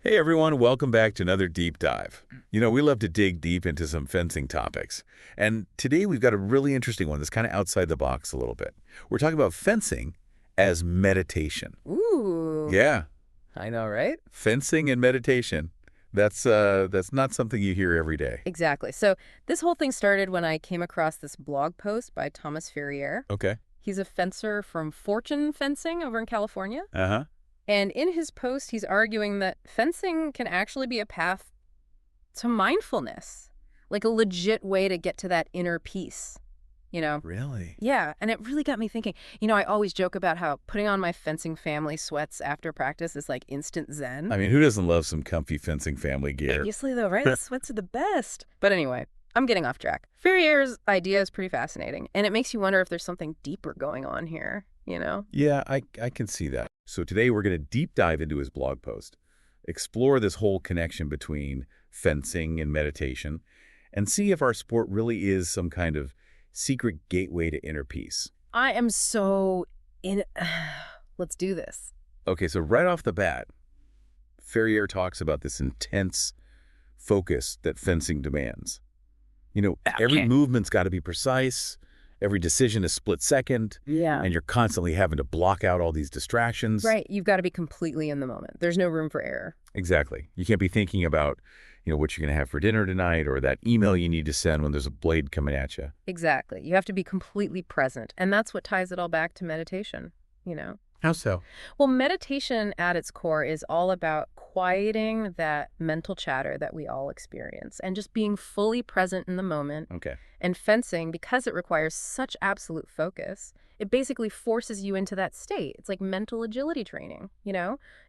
Hey everyone, welcome back to another deep dive. We love to dig deep into some fencing topics. And today we've got a really interesting one that's kind of outside the box a little bit. We're talking about fencing as meditation. Ooh, Yeah, I know, right? fencing and meditation. That's not something you hear every day. Exactly. So this whole thing started when I came across this blog post by Thomas Ferriere. Okay. He's a fencer from Fortune Fencing over in California. Uh-huh. And in his post, he's arguing that fencing can actually be a path to mindfulness, like a legit way to get to that inner peace, you know? Really? Yeah, and it really got me thinking. I always joke about how putting on my fencing family sweats after practice is like instant zen. I mean, who doesn't love some comfy fencing family gear? Obviously, though, right? The sweats are the best. But anyway, I'm getting off track. Ferriere's idea is pretty fascinating, and it makes you wonder if there's something deeper going on here. Yeah, I can see that. So today we're going to deep dive into his blog post, explore this whole connection between fencing and meditation, and see if our sport really is some kind of secret gateway to inner peace. I am so in. Let's do this. Okay, so right off the bat, Ferriere talks about this intense focus that fencing demands. Every Okay. movement's got to be precise, every decision is split second, Yeah. and you're constantly having to block out all these distractions. Right. You've got to be completely in the moment. There's no room for error. Exactly. You can't be thinking about, what you're going to have for dinner tonight or that email you need to send when there's a blade coming at you. Exactly. You have to be completely present. And that's what ties it all back to meditation. How so? Well, meditation at its core is all about quieting that mental chatter that we all experience and just being fully present in the moment. Okay. And fencing, because it requires such absolute focus, it basically forces you into that state. It's like mental agility training.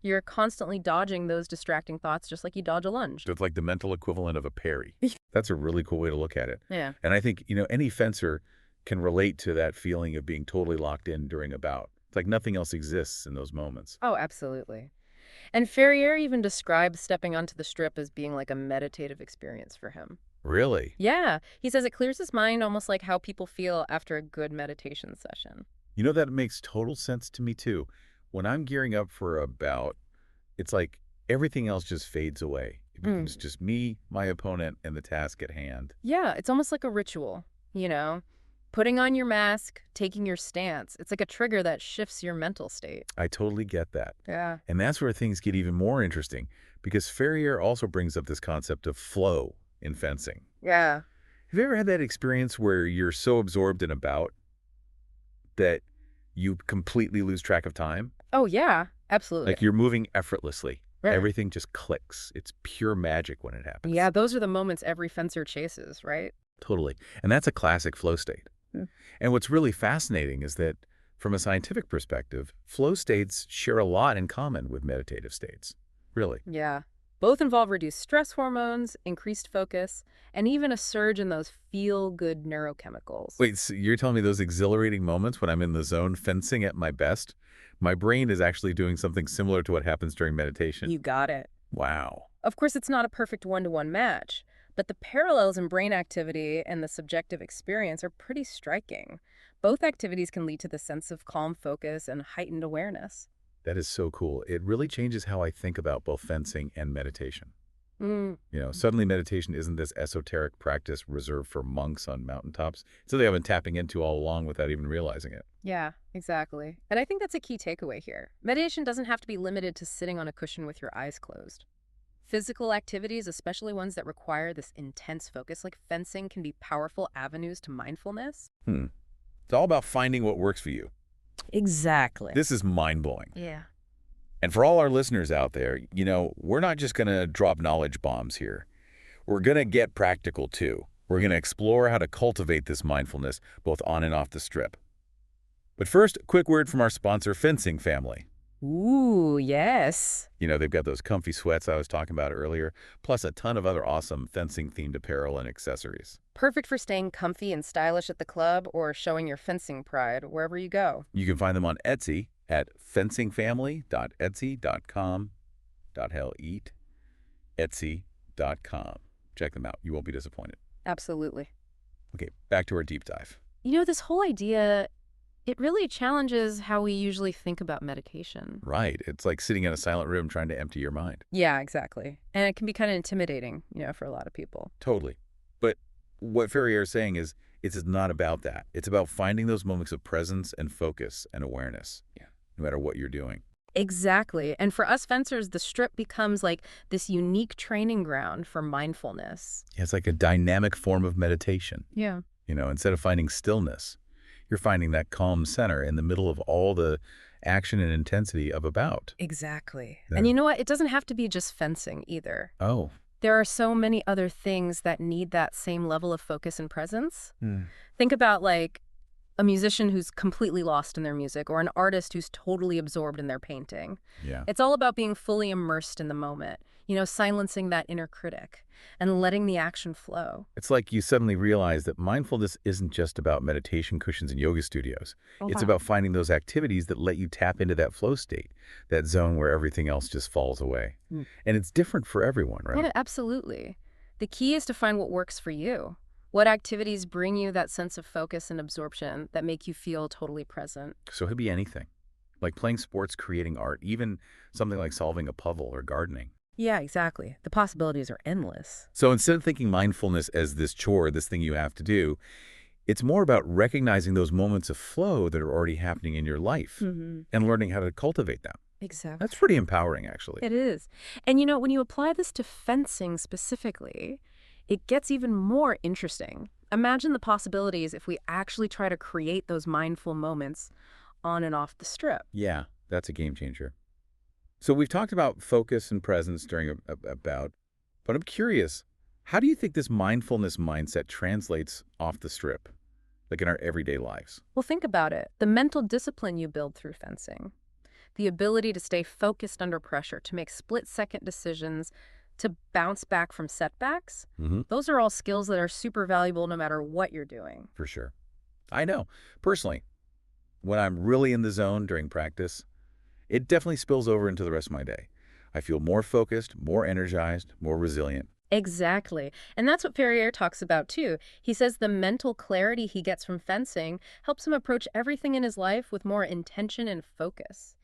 You're constantly dodging those distracting thoughts just like you dodge a lunge. So it's like the mental equivalent of a parry. That's a really cool way to look at it. Yeah. And I think, any fencer can relate to that feeling of being totally locked in during a bout. It's like nothing else exists in those moments. Oh, absolutely. And Ferriere even describes stepping onto the strip as being like a meditative experience for him. Really? Yeah, he says it clears his mind almost like how people feel after a good meditation session. That makes total sense to me too. When I'm gearing up for a bout, it's like everything else just fades away. It becomes just me, my opponent, and the task at hand. Yeah, it's almost like a ritual. Putting on your mask, taking your stance. It's like a trigger that shifts your mental state. I totally get that. Yeah. And that's where things get even more interesting because Ferriere also brings up this concept of flow in fencing. Yeah. Have you ever had that experience where you're so absorbed in a bout that you completely lose track of time? Oh, yeah, absolutely. Like you're moving effortlessly. Right. Everything just clicks. It's pure magic when it happens. Yeah, those are the moments every fencer chases, right? Totally. And that's a classic flow state. And what's really fascinating is that from a scientific perspective, flow states share a lot in common with meditative states. Really. Yeah. Both involve reduced stress hormones, increased focus, and even a surge in those feel-good neurochemicals. Wait, so you're telling me those exhilarating moments when I'm in the zone fencing at my best, my brain is actually doing something similar to what happens during meditation? You got it. Wow. Of course, it's not a perfect one-to-one match, but the parallels in brain activity and the subjective experience are pretty striking. Both activities can lead to the sense of calm focus and heightened awareness. That is so cool. It really changes how I think about both fencing and meditation. Suddenly meditation isn't this esoteric practice reserved for monks on mountaintops. It's something I've been tapping into all along without even realizing it. Yeah, exactly. And I think that's a key takeaway here. Meditation doesn't have to be limited to sitting on a cushion with your eyes closed. Physical activities, especially ones that require this intense focus like fencing, can be powerful avenues to mindfulness. It's all about finding what works for you. Exactly. This is mind-blowing. Yeah. And for all our listeners out there, we're not just going to drop knowledge bombs here. We're going to get practical too. We're going to explore how to cultivate this mindfulness both on and off the strip. But first, a quick word from our sponsor, Fencing Family. Ooh, yes. They've got those comfy sweats I was talking about earlier, plus a ton of other awesome fencing-themed apparel and accessories. Perfect for staying comfy and stylish at the club or showing your fencing pride wherever you go. You can find them on Etsy at fencingfamily.etsy.com.eat, Etsy.com. Check them out. You won't be disappointed. Absolutely. Okay, back to our deep dive. This whole idea It really challenges how we usually think about meditation. Right. It's like sitting in a silent room trying to empty your mind. Yeah, exactly. And it can be kind of intimidating, for a lot of people. Totally. But what Ferriere is saying is it's not about that. It's about finding those moments of presence and focus and awareness, no matter what you're doing. Exactly. And for us fencers, the strip becomes like this unique training ground for mindfulness. Yeah, it's like a dynamic form of meditation. Yeah. Instead of finding stillness, you're finding that calm center in the middle of all the action and intensity of a bout. Exactly. Yeah. And you know what? It doesn't have to be just fencing either. Oh. There are so many other things that need that same level of focus and presence. Hmm. Think about like a musician who's completely lost in their music or an artist who's totally absorbed in their painting. Yeah. It's all about being fully immersed in the moment, silencing that inner critic and letting the action flow. It's like you suddenly realize that mindfulness isn't just about meditation cushions and yoga studios. It's about finding those activities that let you tap into that flow state, that zone where everything else just falls away. Mm. And it's different for everyone, right? Yeah, absolutely. The key is to find what works for you. What activities bring you that sense of focus and absorption that make you feel totally present? So it could be anything, like playing sports, creating art, even something like solving a puzzle or gardening. Yeah, exactly. The possibilities are endless. So instead of thinking mindfulness as this chore, this thing you have to do, it's more about recognizing those moments of flow that are already happening in your life and learning how to cultivate them. Exactly. That's pretty empowering, actually. It is. And when you apply this to fencing specifically, it gets even more interesting. Imagine the possibilities if we actually try to create those mindful moments on and off the strip. Yeah, that's a game changer. So we've talked about focus and presence during a bout, but I'm curious, how do you think this mindfulness mindset translates off the strip, like in our everyday lives? Well, think about it. The mental discipline you build through fencing, the ability to stay focused under pressure, to make split-second decisions, to bounce back from setbacks, those are all skills that are super valuable no matter what you're doing. For sure. I know. Personally, when I'm really in the zone during practice, it definitely spills over into the rest of my day. I feel more focused, more energized, more resilient. Exactly. And that's what Ferriere talks about, too. He says the mental clarity he gets from fencing helps him approach everything in his life with more intention and focus.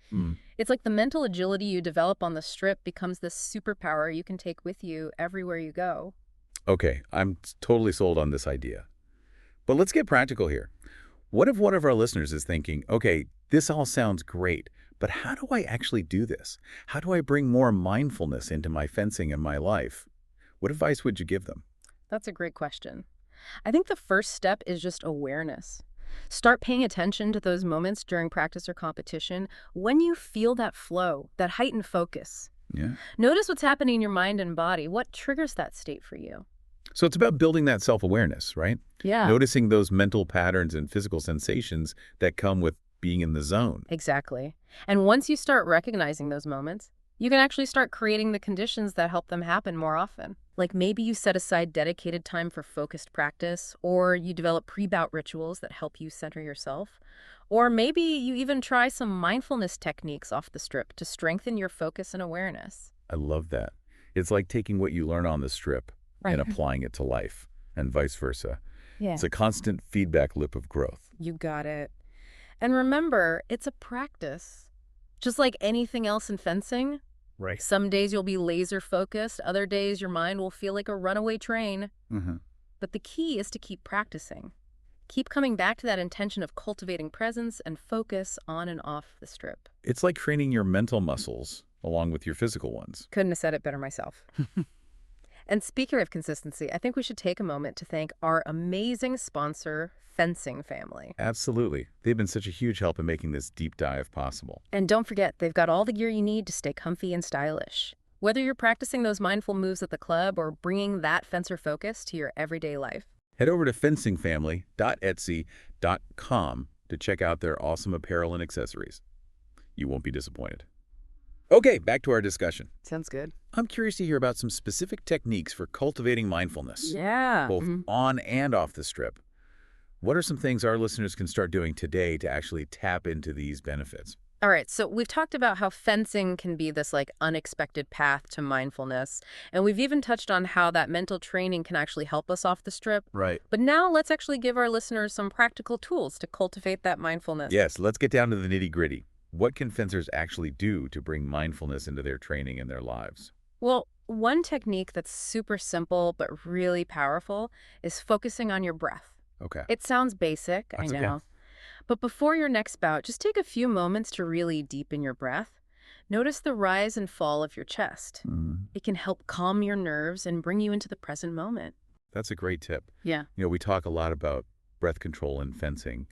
It's like the mental agility you develop on the strip becomes this superpower you can take with you everywhere you go. Okay, I'm totally sold on this idea. But let's get practical here. What if one of our listeners is thinking, okay, this all sounds great, but how do I actually do this? How do I bring more mindfulness into my fencing and my life? What advice would you give them? That's a great question. I think the first step is just awareness. Start paying attention to those moments during practice or competition when you feel that flow, that heightened focus. Yeah. Notice what's happening in your mind and body. What triggers that state for you? So it's about building that self-awareness, right? Yeah. Noticing those mental patterns and physical sensations that come with being in the zone. Exactly. And once you start recognizing those moments, you can actually start creating the conditions that help them happen more often. Like maybe you set aside dedicated time for focused practice, or you develop pre-bout rituals that help you center yourself. Or maybe you even try some mindfulness techniques off the strip to strengthen your focus and awareness. I love that. It's like taking what you learn on the strip and applying it to life, and vice versa. Yeah. It's a constant feedback loop of growth. You got it. And remember, it's a practice. Just like anything else in fencing, Right. some days you'll be laser focused, other days your mind will feel like a runaway train. But the key is to keep practicing. Keep coming back to that intention of cultivating presence and focus on and off the strip. It's like training your mental muscles along with your physical ones. Couldn't have said it better myself. And speaking of consistency, I think we should take a moment to thank our amazing sponsor, Fencing Family. Absolutely. They've been such a huge help in making this deep dive possible. And don't forget, they've got all the gear you need to stay comfy and stylish. Whether you're practicing those mindful moves at the club or bringing that fencer focus to your everyday life. Head over to fencingfamily.etsy.com to check out their awesome apparel and accessories. You won't be disappointed. Okay, back to our discussion. Sounds good. I'm curious to hear about some specific techniques for cultivating mindfulness, Yeah. both on and off the strip. What are some things our listeners can start doing today to actually tap into these benefits? All right, so we've talked about how fencing can be this like unexpected path to mindfulness, and we've even touched on how that mental training can actually help us off the strip. Right. But now let's actually give our listeners some practical tools to cultivate that mindfulness. Yes, let's get down to the nitty-gritty. What can fencers actually do to bring mindfulness into their training and their lives? Well, one technique that's super simple but really powerful is focusing on your breath. Okay. It sounds basic, I That's okay. know. But before your next bout, just take a few moments to really deepen your breath. Notice the rise and fall of your chest. Mm, It can help calm your nerves and bring you into the present moment. that's a great tip. Yeah. We talk a lot about breath control and fencing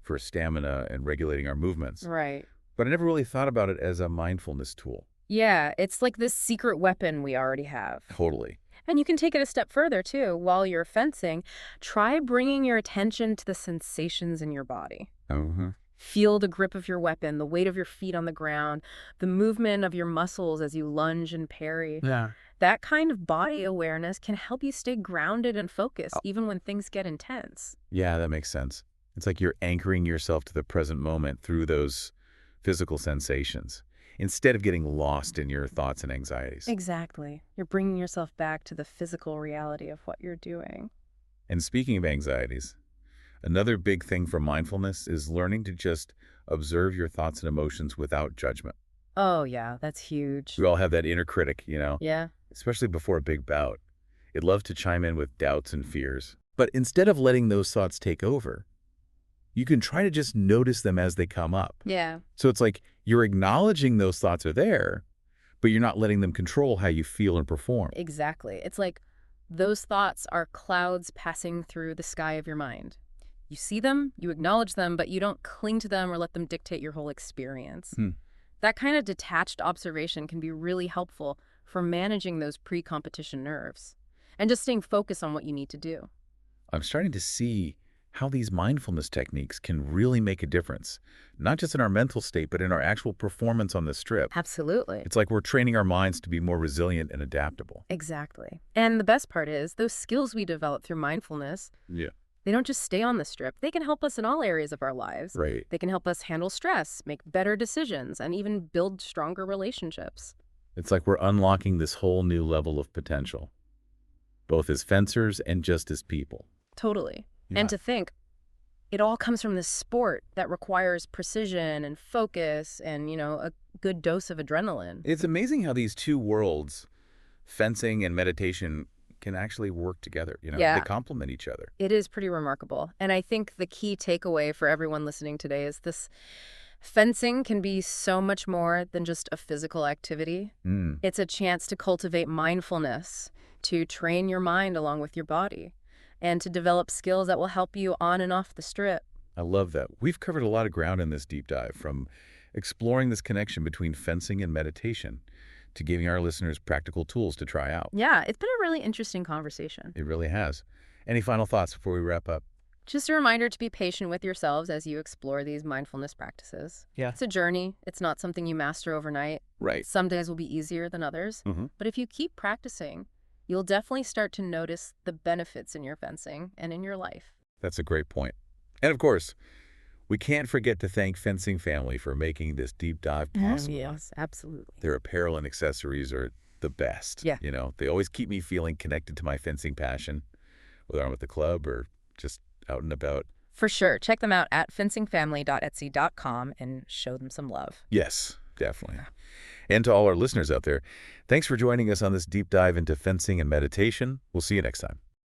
for stamina and regulating our movements, Right. but I never really thought about it as a mindfulness tool. Yeah, it's like this secret weapon we already have. Totally. And you can take it a step further, too. While you're fencing, try bringing your attention to the sensations in your body. Uh-huh. Feel the grip of your weapon, the weight of your feet on the ground, the movement of your muscles as you lunge and parry. Yeah. That kind of body awareness can help you stay grounded and focused, even when things get intense. Yeah, that makes sense. It's like you're anchoring yourself to the present moment through those physical sensations instead of getting lost in your thoughts and anxieties. Exactly. You're bringing yourself back to the physical reality of what you're doing. And speaking of anxieties, another big thing for mindfulness is learning to just observe your thoughts and emotions without judgment. Oh, yeah, that's huge. We all have that inner critic, Yeah. especially before a big bout. It loves to chime in with doubts and fears. But instead of letting those thoughts take over, you can try to just notice them as they come up. Yeah. So it's like you're acknowledging those thoughts are there, but you're not letting them control how you feel and perform. Exactly. It's like those thoughts are clouds passing through the sky of your mind. You see them, you acknowledge them, but you don't cling to them or let them dictate your whole experience. Hmm. That kind of detached observation can be really helpful for managing those pre-competition nerves and just staying focused on what you need to do. I'm starting to see how these mindfulness techniques can really make a difference, not just in our mental state, but in our actual performance on the strip. Absolutely. It's like we're training our minds to be more resilient and adaptable. Exactly. And the best part is those skills we develop through mindfulness, Yeah. they don't just stay on the strip. They can help us in all areas of our lives. Right. They can help us handle stress, make better decisions, and even build stronger relationships. It's like we're unlocking this whole new level of potential, both as fencers and just as people. Totally. Yeah. And to think, it all comes from this sport that requires precision and focus and, a good dose of adrenaline. It's amazing how these two worlds, fencing and meditation, can actually work together. Yeah. They complement each other. It is pretty remarkable. And I think the key takeaway for everyone listening today is this: fencing can be so much more than just a physical activity. Mm. It's a chance to cultivate mindfulness, to train your mind along with your body, and to develop skills that will help you on and off the strip. I love that. We've covered a lot of ground in this deep dive, from exploring this connection between fencing and meditation to giving our listeners practical tools to try out. Yeah, it's been a really interesting conversation. It really has. Any final thoughts before we wrap up? Just a reminder to be patient with yourselves as you explore these mindfulness practices. Yeah. It's a journey. It's not something you master overnight. Right. Some days will be easier than others. But if you keep practicing, you'll definitely start to notice the benefits in your fencing and in your life. That's a great point. And of course, we can't forget to thank Fencing Family for making this deep dive possible. Yes, absolutely. Their apparel and accessories are the best. Yeah. They always keep me feeling connected to my fencing passion, whether I'm at the club or just out and about. For sure. Check them out at fencingfamily.etsy.com and show them some love. Yes, definitely. And to all our listeners out there, thanks for joining us on this deep dive into fencing and meditation. We'll see you next time.